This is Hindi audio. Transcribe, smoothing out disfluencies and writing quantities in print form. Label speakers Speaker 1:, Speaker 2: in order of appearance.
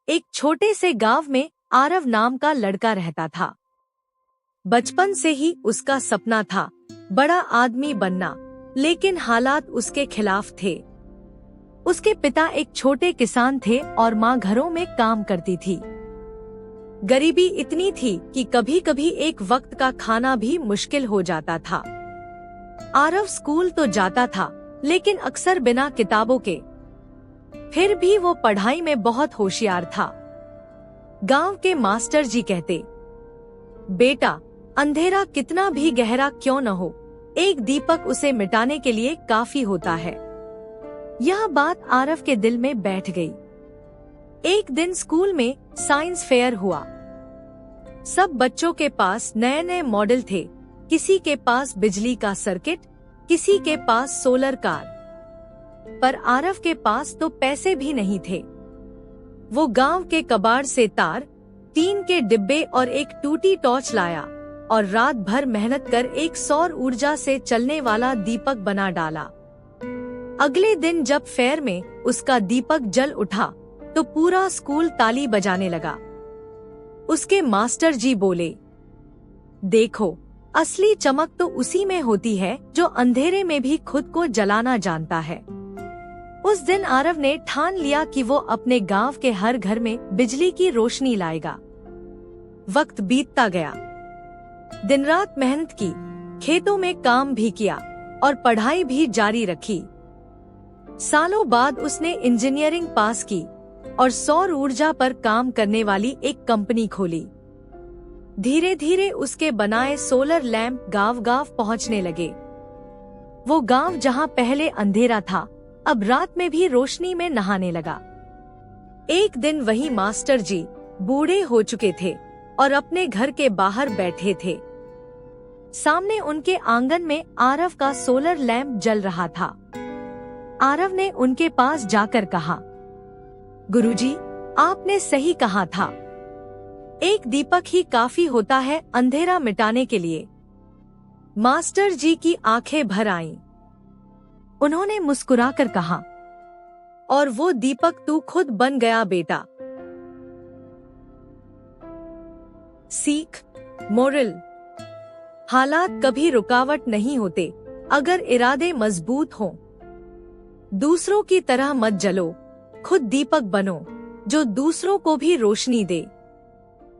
Speaker 1: एक छोटे से गांव में आरव नाम का लड़का रहता था। बचपन से ही उसका सपना था बड़ा आदमी बनना, लेकिन हालात उसके खिलाफ थे। उसके पिता एक छोटे किसान थे और माँ घरों में काम करती थी। गरीबी इतनी थी कि कभी कभी एक वक्त का खाना भी मुश्किल हो जाता था। आरव स्कूल तो जाता था, लेकिन अक्सर बिना किताबों के। फिर भी वो पढ़ाई में बहुत होशियार था। गांव के मास्टर जी कहते, बेटा, अंधेरा कितना भी गहरा क्यों न हो, एक दीपक उसे मिटाने के लिए काफी होता है। यह बात आरव के दिल में बैठ गई। एक दिन स्कूल में साइंस फेयर हुआ। सब बच्चों के पास नए नए मॉडल थे। किसी के पास बिजली का सर्किट, किसी के पास सोलर कार। पर आरव के पास तो पैसे भी नहीं थे। वो गांव के कबाड़ से तार, टीन के डिब्बे और एक टूटी टॉर्च लाया और रात भर मेहनत कर एक सौर ऊर्जा से चलने वाला दीपक बना डाला। अगले दिन जब फेयर में उसका दीपक जल उठा तो पूरा स्कूल ताली बजाने लगा। उसके मास्टर जी बोले, देखो, असली चमक तो उसी में होती है जो अंधेरे में भी खुद को जलाना जानता है। उस दिन आरव ने ठान लिया कि वो अपने गांव के हर घर में बिजली की रोशनी लाएगा। वक्त बीतता गया। दिन रात मेहनत की, खेतों में काम भी किया और पढ़ाई भी जारी रखी। सालों बाद उसने इंजीनियरिंग पास की और सौर ऊर्जा पर काम करने वाली एक कंपनी खोली। धीरे धीरे उसके बनाए सोलर लैंप गांव गांव पहुंचने लगे। वो गांव जहां पहले अंधेरा था, अब रात में भी रोशनी में नहाने लगा। एक दिन वही मास्टर जी बूढ़े हो चुके थे और अपने घर के बाहर बैठे थे। सामने उनके आंगन में आरव का सोलर लैंप जल रहा था। आरव ने उनके पास जाकर कहा, गुरुजी, आपने सही कहा था। एक दीपक ही काफी होता है अंधेरा मिटाने के लिए। मास्टर जी की आंखें भर आईं। उन्होंने मुस्कुराकर कहा, और वो दीपक तू खुद बन गया बेटा। सीख, मोरल, हालात कभी रुकावट नहीं होते अगर इरादे मजबूत हों। दूसरों की तरह मत जलो, खुद दीपक बनो जो दूसरों को भी रोशनी दे।